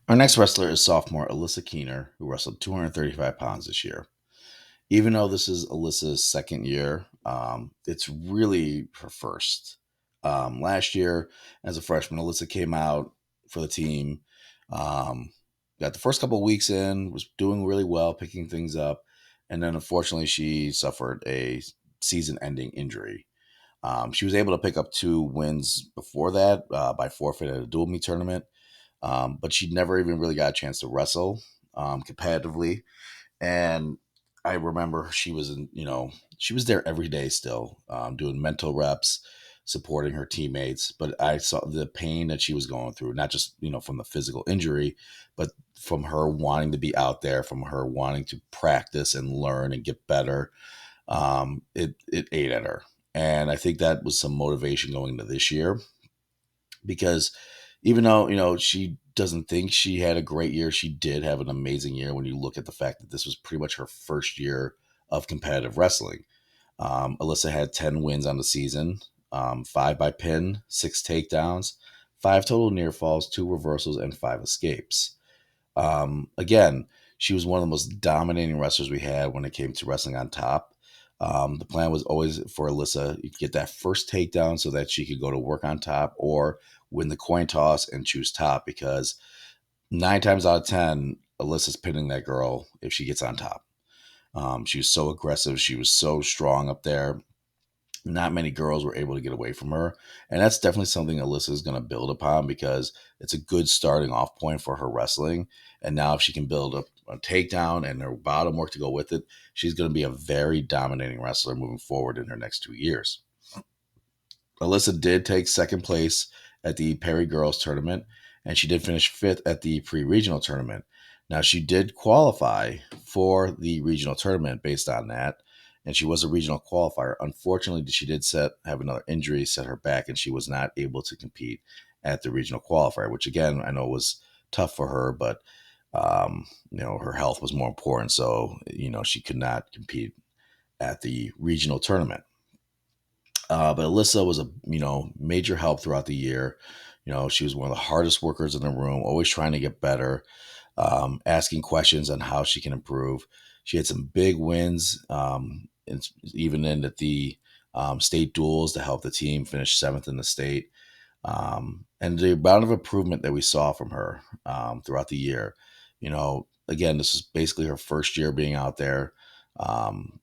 Our next wrestler is sophomore Alyssa Keener, who wrestled 235 pounds this year. Even though this is Alyssa's second year, it's really her first. Last year, as a freshman, Alyssa came out for the team. Um, got the first couple of weeks in, was doing really well, picking things up, and then unfortunately, she suffered a season-ending injury. She was able to pick up 2 wins before that by forfeit at a dual meet tournament, but she never even really got a chance to wrestle competitively. And I remember she was she was there every day still, doing mental reps, supporting her teammates. But I saw the pain that she was going through, not just from the physical injury, but from her wanting to be out there, from her wanting to practice and learn and get better. It ate at her, and I think that was some motivation going into this year because even though she doesn't think she had a great year, she did have an amazing year. When you look at the fact that this was pretty much her first year of competitive wrestling, Alyssa had 10 wins on the season, 5 by pin, 6 takedowns, 5 total near falls, 2 reversals, and 5 escapes. Again, she was one of the most dominating wrestlers we had when it came to wrestling on top. The plan was always for Alyssa to get that first takedown so that she could go to work on top or win the coin toss and choose top, because 9 times out of 10, Alyssa's pinning that girl if she gets on top. She was so aggressive. She was so strong up there. Not many girls were able to get away from her. And that's definitely something Alyssa is going to build upon, because it's a good starting off point for her wrestling. And now, if she can build up a takedown and her bottom work to go with it, she's going to be a very dominating wrestler moving forward in her next 2 years. Alyssa did take second place at the Perry Girls Tournament, and she did finish fifth at the pre regional tournament. Now, she did qualify for the regional tournament based on that, and she was a regional qualifier. Unfortunately, she did have another injury set her back, and she was not able to compete at the regional qualifier, which again I know was tough for her, but her health was more important, so she could not compete at the regional tournament. But Alyssa was a major help throughout the year. She was one of the hardest workers in the room, always trying to get better, asking questions on how she can improve. She had some big wins, even in at the state duels to help the team finish seventh in the state. And the amount of improvement that we saw from her throughout the year, again, this is basically her first year being out there.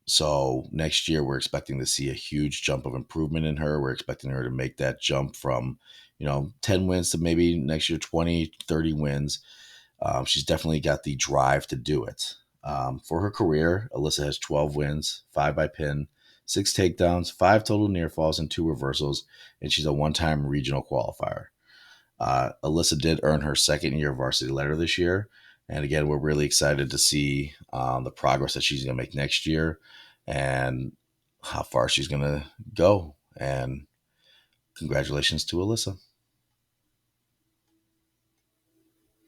So next year, we're expecting to see a huge jump of improvement in her. We're expecting her to make that jump from, 10 wins to maybe next year 20, 30 wins. She's definitely got the drive to do it. For her career, Alyssa has 12 wins, 5 by pin, 6 takedowns, 5 total near falls, and 2 reversals, and she's a one-time regional qualifier. Alyssa did earn her second year varsity letter this year. And again, we're really excited to see the progress that she's going to make next year and how far she's going to go. And congratulations to Alyssa.